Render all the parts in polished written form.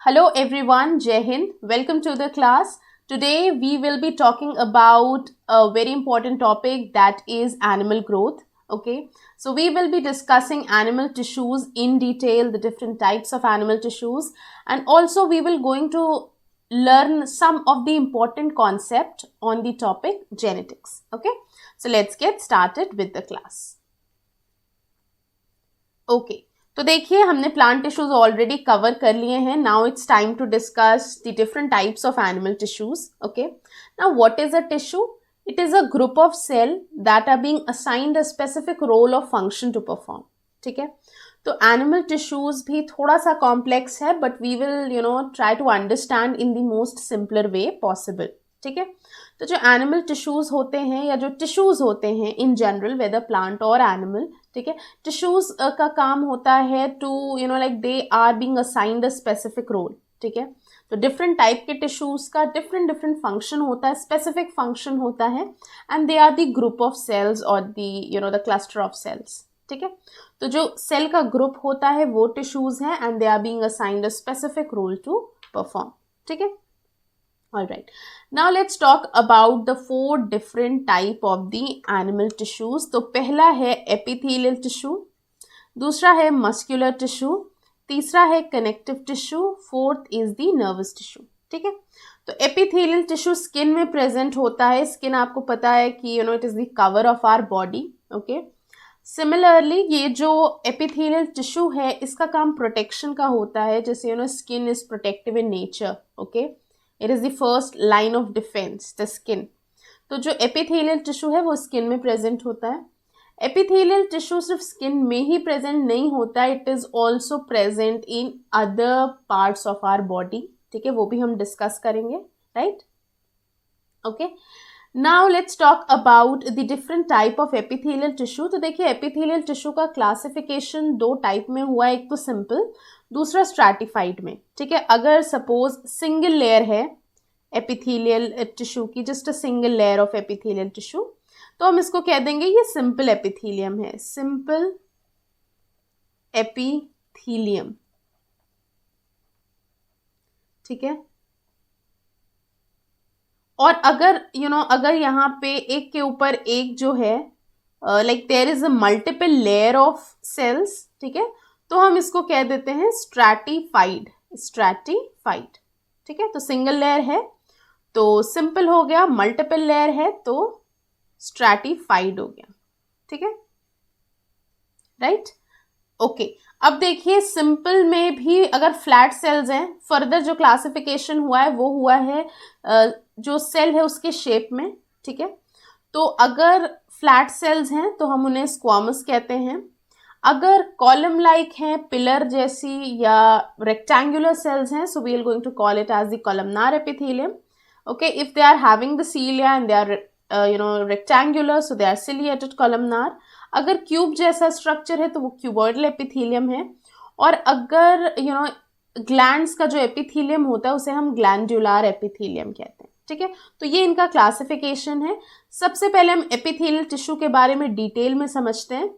Hello everyone, Jai Hind. Welcome to the class. Today we will be talking about a very important topic, that is animal growth. Okay, so we will be discussing animal tissues in detail, the different types of animal tissues, and also we will going to learn some of the important concept on the topic genetics. Okay, so let's get started with the class. Okay. तो देखिए हमने plant tissues already cover कर लिए हैं. Now it's time to discuss the different types of animal tissues. Okay, now what is a tissue? It is a group of cell that are being assigned a specific role of function to perform. ठीक है, तो animal tissues भी थोड़ा सा complex है, but we will try to understand in the most simpler way possible. ठीक है, तो जो एनिमल टिश्यूज होते हैं या जो टिश्यूज होते हैं इन जनरल, वेदर प्लांट और एनिमल, ठीक है, टिश्यूज का काम होता है to like they are being assigned a specific role. ठीक है, तो डिफरेंट टाइप के टिश्यूज का डिफरेंट डिफरेंट फंक्शन होता है, स्पेसिफिक फंक्शन होता है, and they are the group of cells और द क्लस्टर ऑफ सेल्स. ठीक है, तो जो सेल का ग्रुप होता है वो टिश्यूज है, and they are being assigned a specific role to perform. ठीक है, all right, now let's talk about the four different type of the animal tissues. तो पहला है epithelial tissue, दूसरा है muscular tissue, तीसरा है connective tissue, fourth is the nervous tissue. ठीक है, तो epithelial tissue skin में present होता है. skin आपको पता है कि it is the cover of our body. okay, similarly ये जो epithelial tissue है इसका काम प्रोटेक्शन का होता है. जैसे skin is protective in nature. okay, it is the first line of defence, the skin. तो जो एपिथेलियल टिश्यू है वो स्किन में प्रेजेंट होता है. एपिथेलियल टिश्यू सिर्फ स्किन में ही प्रेजेंट नहीं होता, it is also present in other parts of our body. ठीक है, वो भी हम डिस्कस करेंगे. Right, okay, now let's talk about the different type of epithelial tissue. तो देखिए एपिथेलियल टिश्यू का क्लासिफिकेशन दो टाइप में हुआ है, एक तो सिंपल, दूसरा स्ट्रैटिफाइड में. ठीक है, अगर सपोज सिंगल लेयर है एपिथेलियल टिश्यू की, just a single layer of epithelial tissue, तो हम इसको कह देंगे ये सिंपल एपिथेलियम है, सिंपल एपिथेलियम. ठीक है, और अगर अगर यहाँ पे एक के ऊपर एक जो है like there is a multiple layer of cells, ठीक है, तो हम इसको कह देते हैं स्ट्रैटिफाइड. स्ट्रैटिफाइड. ठीक है, तो सिंगल लेयर है तो सिंपल हो गया, मल्टीपल लेयर है तो स्ट्रैटिफाइड हो गया. ठीक है, राइट, ओके. अब देखिए सिंपल में भी अगर फ्लैट सेल्स हैं, फर्दर जो क्लासिफिकेशन हुआ है वो हुआ है जो सेल है उसके शेप में. ठीक है, तो अगर फ्लैट सेल्स हैं तो हम उन्हें स्क्वामस कहते हैं. अगर कॉलम लाइक हैं, पिलर जैसी या रेक्टेंगुलर सेल्स हैं, so we are going to call it as the columnar epithelium. Okay, if they are having the cilia and they are rectangular, so they are ciliated columnar. अगर cube जैसा structure है तो वो cuboidal epithelium है. और अगर glands का जो एपिथेलियम होता है उसे हम ग्लैंडुलर एपिथेलियम कहते हैं. ठीक है, तो ये इनका क्लासिफिकेशन है. सबसे पहले हम एपिथेलियल टिश्यू के बारे में डिटेल में समझते हैं.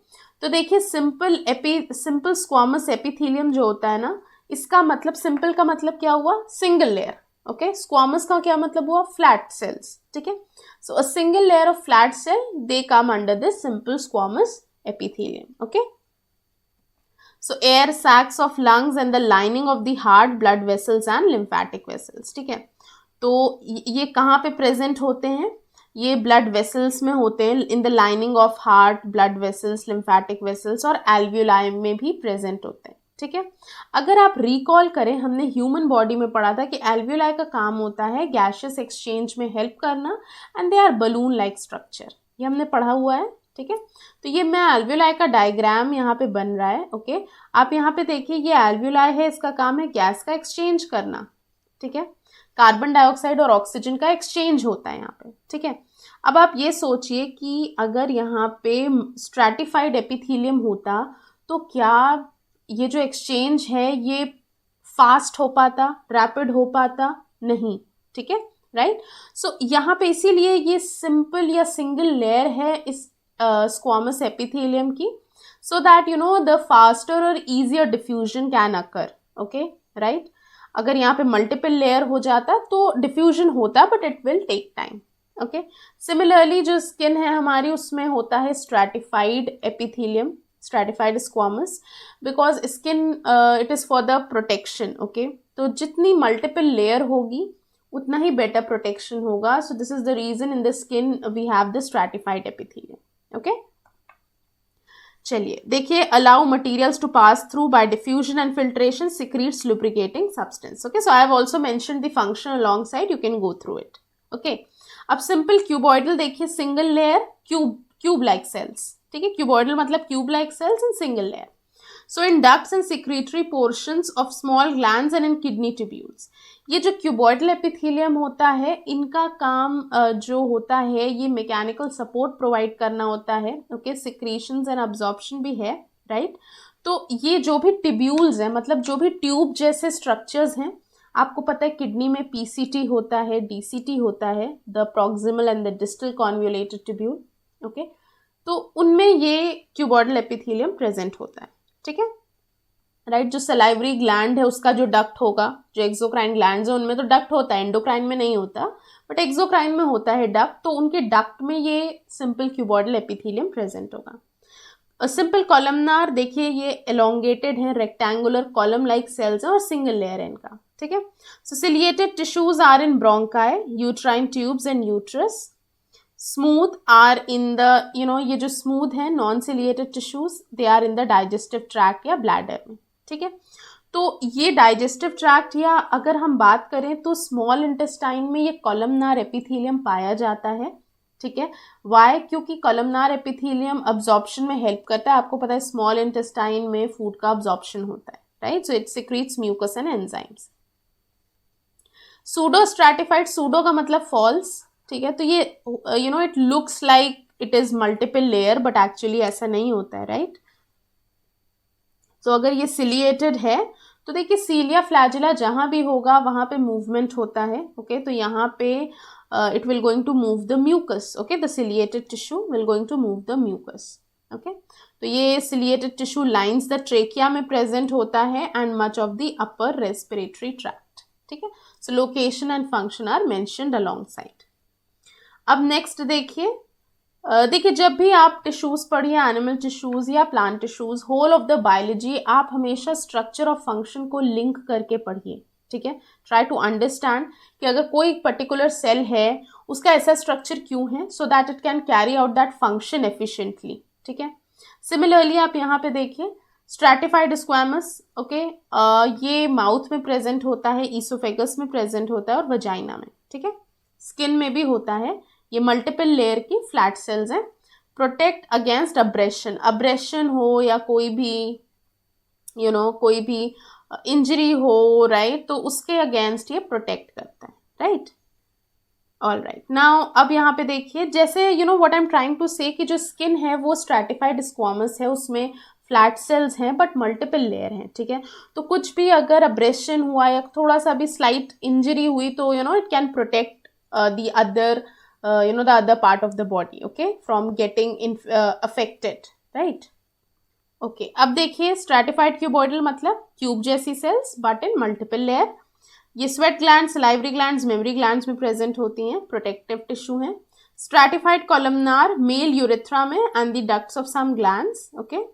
तो देखिए सिंपल स्क्वामस एपिथेलियम जो होता है ना, इसका मतलब, सिंपल का मतलब क्या हुआ? Single layer. ओके, स्क्वामस का क्या मतलब हुआ? Flat cells. ठीक है, so a single layer of flat cell, they come under this simple squamous epithelium. Okay, so air sacs of lungs and the lining of the heart, blood vessels and lymphatic vessels. ठीक है, तो ये कहाँ पे present होते हैं? ये blood vessels में होते हैं, in the lining of heart, blood vessels, lymphatic vessels और एल्वियोलाई में भी प्रेजेंट होते हैं. ठीक है, अगर आप रिकॉल करें, हमने ह्यूमन बॉडी में पढ़ा था कि एल्वियोलाई का काम होता है गैशियस एक्सचेंज में हेल्प करना, and they are balloon like structure. ये हमने पढ़ा हुआ है. ठीक है, तो ये मैं एल्वियोलाई का डायग्राम यहाँ पे बन रहा है. ओके, आप यहाँ पे देखिए ये एल्वियोलाई है, इसका काम है गैस का एक्सचेंज करना. ठीक है, कार्बन डाइऑक्साइड और ऑक्सीजन का एक्सचेंज होता है यहाँ पे. ठीक है, अब आप ये सोचिए कि अगर यहाँ पे स्ट्रैटिफाइड एपिथेलियम होता तो क्या ये जो एक्सचेंज है ये फास्ट हो पाता, रैपिड हो पाता? नहीं. ठीक है, राइट. सो यहाँ पे इसीलिए ये सिंपल या सिंगल लेयर है इस squamous epithelium की, so that the faster or easier diffusion can occur. Okay, right. अगर यहाँ पे मल्टीपल लेयर हो जाता तो डिफ्यूजन होता, but it will take time. Okay, similarly जो स्किन है हमारी उसमें होता है stratified epithelium, stratified squamous, because skin it is for the protection. Okay, तो जितनी मल्टीपल लेयर होगी उतना ही बेटर प्रोटेक्शन होगा। So this is the reason in the skin we have the stratified epithelium. Okay, चलिए देखिए, allow materials to pass through by diffusion and filtration, secretes lubricating substance. Okay, so I have also mentioned the function alongside, you can go through it. Okay, अब simple cuboidal देखिए, single layer cube like cells, ठीक है, cuboidal मतलब cube like cells in single layer. So in ducts and secretory portions of small glands and in kidney tubules. ये जो cuboidal epithelium होता है, इनका काम जो होता है ये मैकेनिकल सपोर्ट प्रोवाइड करना होता है। ओके, सिक्रीशंस एंड अब्जॉर्प्शन भी है, राइट। तो ये जो भी ट्यूब्यूल्स हैं, मतलब जो भी ट्यूब जैसे स्ट्रक्चर्स हैं, आपको पता है किडनी में पीसीटी होता है, डीसीटी होता है, the proximal and the distal convoluted tubule. Okay, तो उनमें ये क्यूबॉइडल एपिथेलियम प्रेजेंट होता है, ठीक है, राइट। जो सलाइवरी ग्लैंड है उसका जो डक्ट होगा, जो एक्सोक्राइन ग्लैंड्स है उनमें तो डक्ट होता है, एंडोक्राइन में नहीं होता, बट एक्सोक्राइन में होता है डक्ट। तो उनके डक्ट में ये सिंपल क्यूबॉइडल एपिथेलियम प्रेजेंट होगा। सिंपल कॉलमनार देखिए, ये एलोंगेटेड है, रेक्टेंगुलर कॉलम लाइक सेल्स है और सिंगल लेयर है इनका, ठीक है। So ciliated tissues are in bronchi, uterine tubes and uterus. Smooth are in the, ये जो स्मूथ है non ciliated tissues, they are in the digestive tract या ब्लैडर में, ठीक है। तो ये डाइजेस्टिव ट्रैक्ट, या अगर हम बात करें तो स्मॉल इंटेस्टाइन में ये कॉलमनार एपिथेलियम पाया जाता है, ठीक है। वाई? क्योंकि कॉलमनार एपिथेलियम अब्जॉर्प्शन में हेल्प करता है। आपको पता है स्मॉल इंटेस्टाइन में फूड का अब्जॉर्प्शन होता है, right. So it secretes mucus and enzymes. Pseudo stratified, pseudo का मतलब फॉल्स, ठीक है। तो ये it looks like it is multiple layer, but actually ऐसा नहीं होता है, राइट। तो अगर ये सिलिएटेड है तो देखिए सीलिया फ्लैजिला जहां भी होगा वहां पे मूवमेंट होता है। ओके, तो यहाँ पे it will going to move the mucus. Okay, the ciliated tissue will going to move the mucus. Okay, तो ये ciliated tissue lines the trachea में प्रेजेंट होता है and much of the upper respiratory tract, ठीक है। So location and function are mentioned alongside. अब next देखिए, जब भी आप टिश्यूज पढ़िए, एनिमल टिश्यूज या plant tissues, whole of the biology, आप हमेशा स्ट्रक्चर ऑफ फंक्शन को लिंक करके पढ़िए, ठीक है। ट्राई टू अंडरस्टैंड कि अगर कोई पर्टिकुलर सेल है उसका ऐसा स्ट्रक्चर क्यों है, so that it can carry out that function efficiently, ठीक है। सिमिलरली आप यहाँ पे देखिए स्ट्रैटिफाइड स्क्वैमस, ओके, ये माउथ में प्रेजेंट होता है, ईसोफेगस में प्रेजेंट होता है और वजाइना में, ठीक है। स्किन में भी होता है। ये मल्टीपल लेयर की फ्लैट सेल्स हैं। प्रोटेक्ट अगेंस्ट अब्रेशन, अब्रेशन हो या कोई भी कोई भी इंजरी हो, राइट, तो उसके अगेंस्ट ये प्रोटेक्ट करता है, राइट। ऑल राइट, नाउ अब यहाँ पे देखिए, जैसे what I am trying to say कि जो स्किन है वो स्ट्रैटिफाइड स्क्वामस है, उसमें फ्लैट सेल्स हैं बट मल्टीपल लेयर हैं, ठीक है। तो कुछ भी अगर अब्रेशन हुआ या थोड़ा सा भी स्लाइट इंजरी हुई तो it can protect the other the other part of the body, okay, from getting affected, right. okay, अब देखिए stratified cuboidal मतलब क्यूब जैसी cells but in multiple layer. ये sweat gland, salivary glands, mammary glands में present होती हैं, protective tissue हैं। Stratified columnar, male urethra में and the ducts of some glands, okay,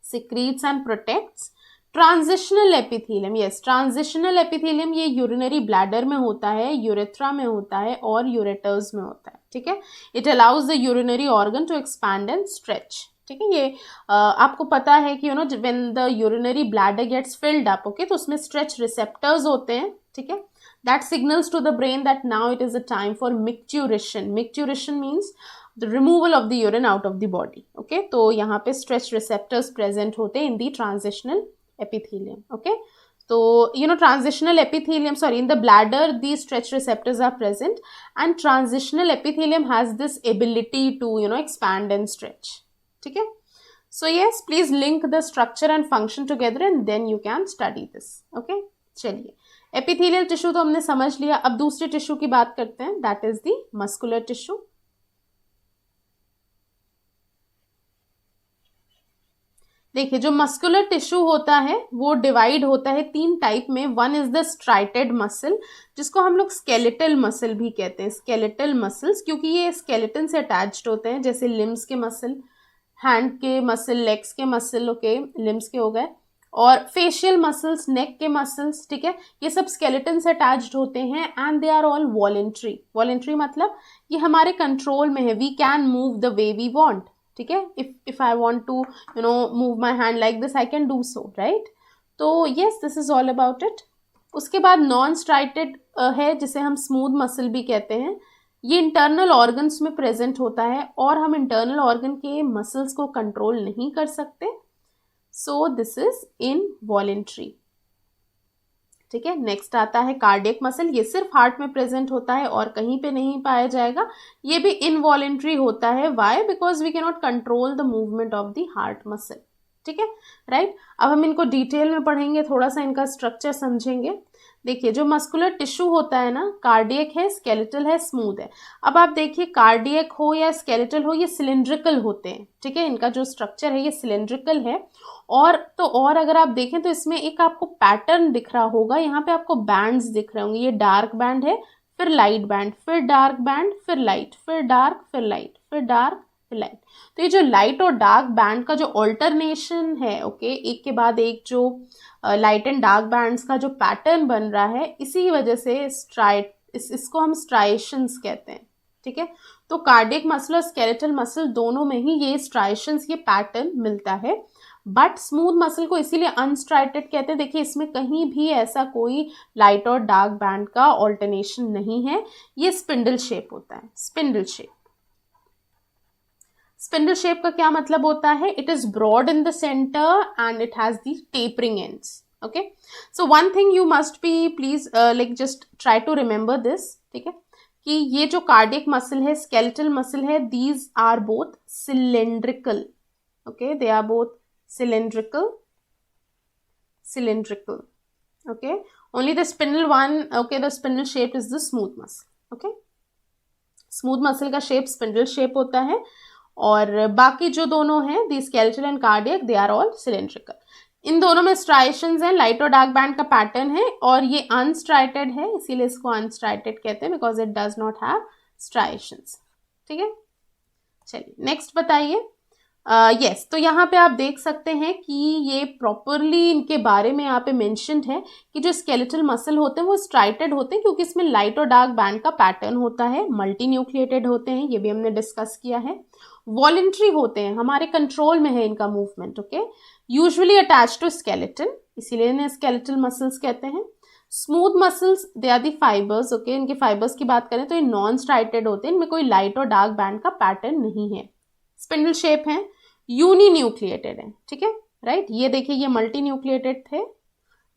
secretes and protects. Transitional epithelium, yes, transitional epithelium ये urinary bladder में होता है, यूरेथ्रा में होता है और यूरेटर्स में होता है, ठीक है। It allows the urinary organ to expand and stretch, ठीक है। ये आपको पता है कि when the urinary bladder gets filled up, okay, तो उसमें स्ट्रेच रिसेप्टर्स होते हैं, ठीक है। That signals to the brain that now it is a time for micturition. Micturition means the removal of the urine out of the body, okay. तो यहाँ पे stretch receptors present होते हैं in the transitional epithelium, okay. So transitional epithelium, in the bladder these stretch receptors are present and transitional epithelium has this ability to expand and stretch, okay. So yes, please link the structure and function together and then you can study this, okay. चलिए, epithelial tissue तो हमने समझ लिया। अब दूसरे tissue की बात करते हैं, that is the muscular tissue। देखिए जो मस्कुलर टिश्यू होता है वो डिवाइड होता है 3 टाइप में। One is the striated muscle, जिसको हम लोग स्केलेटल मसल भी कहते हैं, स्केलेटल मसल्स, क्योंकि ये स्केलेटन से अटैच्ड होते हैं, जैसे लिम्स के मसल, हैंड के मसल, लेग्स के मसल, ओके, लिम्स के हो गए, और फेशियल मसल्स, नेक के मसल्स, ठीक है, ये सब स्केलेटन से अटैच्ड होते हैं and they are all voluntary. Voluntary मतलब ये हमारे कंट्रोल में है, we can move the way we want, ठीक है, if I want to move my hand like this I can do so, right. तो yes, this is all about it. उसके बाद नॉन स्ट्राइटेड है, जिसे हम स्मूथ मसल भी कहते हैं। ये इंटरनल ऑर्गन्स में प्रेजेंट होता है और हम इंटरनल ऑर्गन के मसल्स को कंट्रोल नहीं कर सकते, सो दिस इज इनवॉलेंट्री, ठीक है। नेक्स्ट आता है कार्डियक मसल, ये सिर्फ हार्ट में प्रेजेंट होता है और कहीं पे नहीं पाया जाएगा, ये भी इनवॉलेंट्री होता है। Why? Because we can not control the movement of the heart muscle, ठीक है, राइट। अब हम इनको डिटेल में पढ़ेंगे, थोड़ा सा इनका स्ट्रक्चर समझेंगे। देखिए जो मस्कुलर टिश्यू होता है ना, कार्डियक है, स्केलेटल है, स्मूथ है। अब आप देखिए कार्डियक हो या स्केलेटल हो, ये सिलिंड्रिकल होते हैं, ठीक है, इनका जो स्ट्रक्चर है ये सिलिंड्रिकल है। और तो और अगर आप देखें तो इसमें एक आपको पैटर्न दिख रहा होगा, यहाँ पे आपको बैंड्स दिख रहे होंगे, ये डार्क बैंड है, फिर लाइट बैंड, फिर डार्क बैंड, फिर लाइट, फिर डार्क, फिर लाइट, फिर डार्क, फिर लाइट। तो ये जो लाइट और डार्क बैंड का जो ऑल्टरनेशन है, ओके, एक के बाद एक जो लाइट एंड डार्क बैंड्स का जो पैटर्न बन रहा है, इसी वजह से इसको हम स्ट्राइशंस कहते हैं, ठीक है। तो कार्डियक मसल और स्केलेटल मसल दोनों में ही ये स्ट्राइशंस, ये पैटर्न मिलता है, बट स्मूथ मसल को इसीलिए अनस्ट्राइटेड कहते हैं। देखिए इसमें कहीं भी ऐसा कोई लाइट और डार्क बैंड का ऑल्टरनेशन नहीं है, ये स्पिंडल शेप होता है, स्पिंडल शेप। स्पिंडल शेप का क्या मतलब होता है? It is broad in the center and it has the tapering ends, okay. So one thing you must be please like just try to remember this, ठीक है, कि ये जो कार्डियक मसल है, स्केलेटल मसल है, these are both cylindrical, okay, they are both cylindrical, okay, only the spindle one, okay, the spindle shape is the smooth muscle, okay, smooth muscle का shape spindle shape होता है, और बाकी जो दोनों हैं the skeletal and cardiac they are all cylindrical। इन दोनों में स्ट्राइशंस हैं, लाइट और डार्क बैंड का पैटर्न है, और ये अनस्ट्राइटेड है, इसीलिए इसको अनस्ट्राइटेड कहते हैं, because it does not have striations, ठीक है। चलिए नेक्स्ट बताइए। यस, तो यहाँ पे आप देख सकते हैं कि ये प्रॉपरली इनके बारे में यहाँ पे मेंशन्ड है कि जो स्केलेटल मसल होते हैं वो स्ट्राइटेड होते हैं, क्योंकि इसमें लाइट और डार्क बैंड का पैटर्न होता है, मल्टी न्यूक्लिएटेड होते हैं, ये भी हमने डिस्कस किया है, वॉलेंट्री होते हैं, हमारे कंट्रोल में है इनका movement, okay, usually attach to skeleton, इसीलिए इन्हें स्केलेटल मसल्स कहते हैं। Smooth muscles they are the fibers, okay, इनके फाइबर्स की बात करें तो ये नॉन स्ट्राइटेड होते हैं, इनमें कोई लाइट और डार्क बैंड का पैटर्न नहीं है, स्पिंडल शेप है, यूनी न्यूक्लिएटेड है, ठीक है, राइट। ये देखिए ये मल्टी न्यूक्लिएटेड थे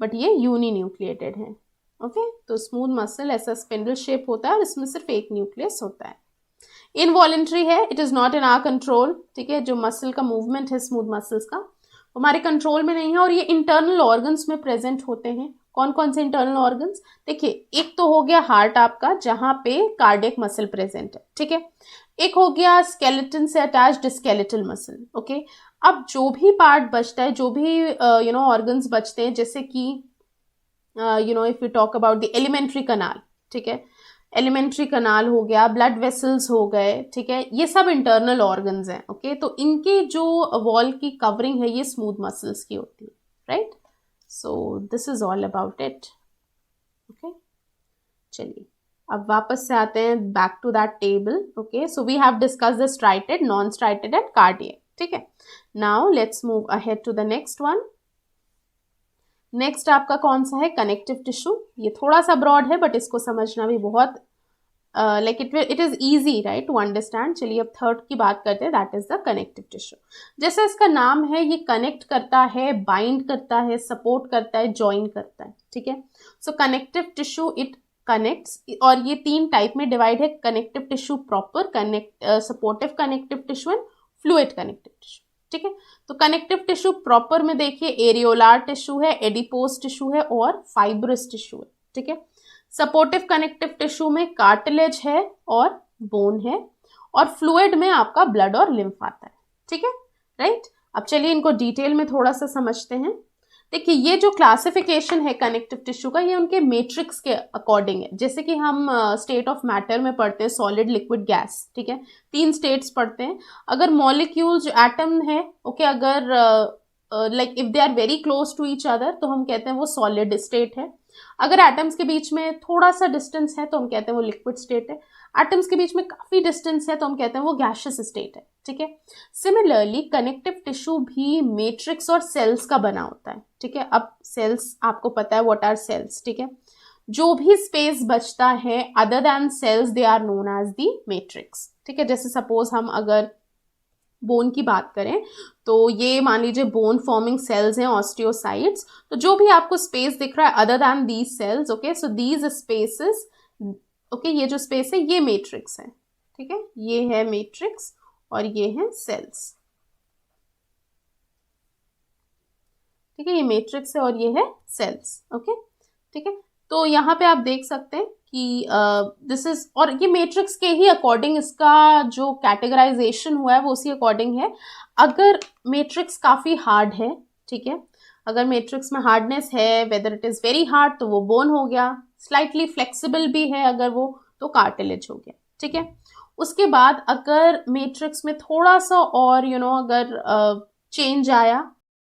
बट ये यूनी न्यूक्लिएटेड है, ओके। तो स्मूथ मसल ऐसा स्पिंडल शेप होता है और इसमें सिर्फ एक न्यूक्लियस होता है। इनवॉलेंट्री है, it is not in our control, ठीक है, जो मसल का मूवमेंट है स्मूथ मसल्स का हमारे कंट्रोल में नहीं है, और ये इंटरनल ऑर्गन्स में प्रेजेंट होते हैं। कौन कौन से इंटरनल ऑर्गन्स? देखिए एक तो हो गया हार्ट आपका, जहां पे कार्डियक मसल प्रेजेंट है, ठीक है, एक हो गया स्केलेटन से अटैच्ड स्केलेटल मसल, ओके। अब जो भी पार्ट बचता है, जो भी ऑर्गन्स बचते हैं, जैसे कि if you talk about the elementary कनाल, ठीक है, एलिमेंट्री कनाल हो गया, ब्लड वेसल्स हो गए, ठीक है, ये सब इंटरनल ऑर्गन्स हैं, ओके। तो इनके जो वॉल की कवरिंग है ये स्मूथ मसल्स की होती है, right. So this is all about it, okay. चलिए अब वापस से आते हैं back to that table, okay. So we have discuss the striated, non striated and cardiac, ठीक है। Now let's move ahead to the next one. Next आपका कौन सा है? Connective tissue. ये थोड़ा सा ब्रॉड है बट इसको समझना भी बहुत like it is easy, right, to understand. चलिए अब थर्ड की बात करते हैं, that is the connective tissue. जैसे इसका नाम है, ये कनेक्ट करता है, बाइंड करता है, सपोर्ट करता है, ज्वाइन करता है, ठीक है। सो कनेक्टिव टिश्यू इट कनेक्ट्स, और ये तीन टाइप में डिवाइड है, connective tissue proper, supportive connective tissue and fluid connective tissue, ठीक है। तो कनेक्टिव टिश्यू प्रॉपर में देखिए एरियोलार टिश्यू है, एडिपोज टिश्यू है और फाइब्रस टिश्यू है, ठीक है। सपोर्टिव कनेक्टिव टिश्यू में कार्टिलेज है और बोन है, और फ्लूइड में आपका ब्लड और लिम्फ आता है, ठीक है, राइट। अब चलिए इनको डिटेल में थोड़ा सा समझते हैं। देखिए ये जो क्लासिफिकेशन है कनेक्टिव टिश्यू का, ये उनके मैट्रिक्स के अकॉर्डिंग है। जैसे कि हम स्टेट ऑफ मैटर में पढ़ते हैं, सॉलिड, लिक्विड, गैस, ठीक है, 3 स्टेट्स पढ़ते हैं। अगर मॉलिक्यूल जो एटम है, ओके, अगर like if they are very close to each other तो हम कहते हैं वो सॉलिड स्टेट है। अगर एटम्स के बीच में थोड़ा सा डिस्टेंस है तो हम कहते हैं वो लिक्विड स्टेट है। एटम्स के बीच में काफी डिस्टेंस है तो हम कहते हैं वो गैसियस स्टेट है, ठीक है। सिमिलरली कनेक्टिव टिश्यू भी मैट्रिक्स और सेल्स का बना होता है, ठीक है। अब सेल्स आपको पता है व्हाट आर सेल्स, ठीक है। जो भी स्पेस बचता है other than cells they are known as the matrix, ठीक है। जैसे सपोज हम अगर बोन की बात करें तो ये मान लीजिए बोन फॉर्मिंग सेल्स हैं, ऑस्टियोसाइट्स। तो जो भी आपको स्पेस दिख रहा है other then these cells, okay, so these spaces, okay, ये जो स्पेस है ये मैट्रिक्स है, ठीक है। ये है मैट्रिक्स और ये है सेल्स, ठीक है। ये मैट्रिक्स है और ये है सेल्स, ओके, ठीक है। तो यहाँ पे आप देख सकते हैं कि दिस इज, और ये मैट्रिक्स के ही अकॉर्डिंग इसका जो कैटेगराइजेशन हुआ है वो उसी अकॉर्डिंग है। अगर मैट्रिक्स काफी हार्ड है, ठीक है, अगर मैट्रिक्स में हार्डनेस है, whether it is very hard तो वो बोन हो गया, स्लाइटली फ्लेक्सिबल भी है अगर वो तो कार्टिलेज हो गया, ठीक है। उसके बाद अगर मैट्रिक्स में थोड़ा सा और अगर चेंज आया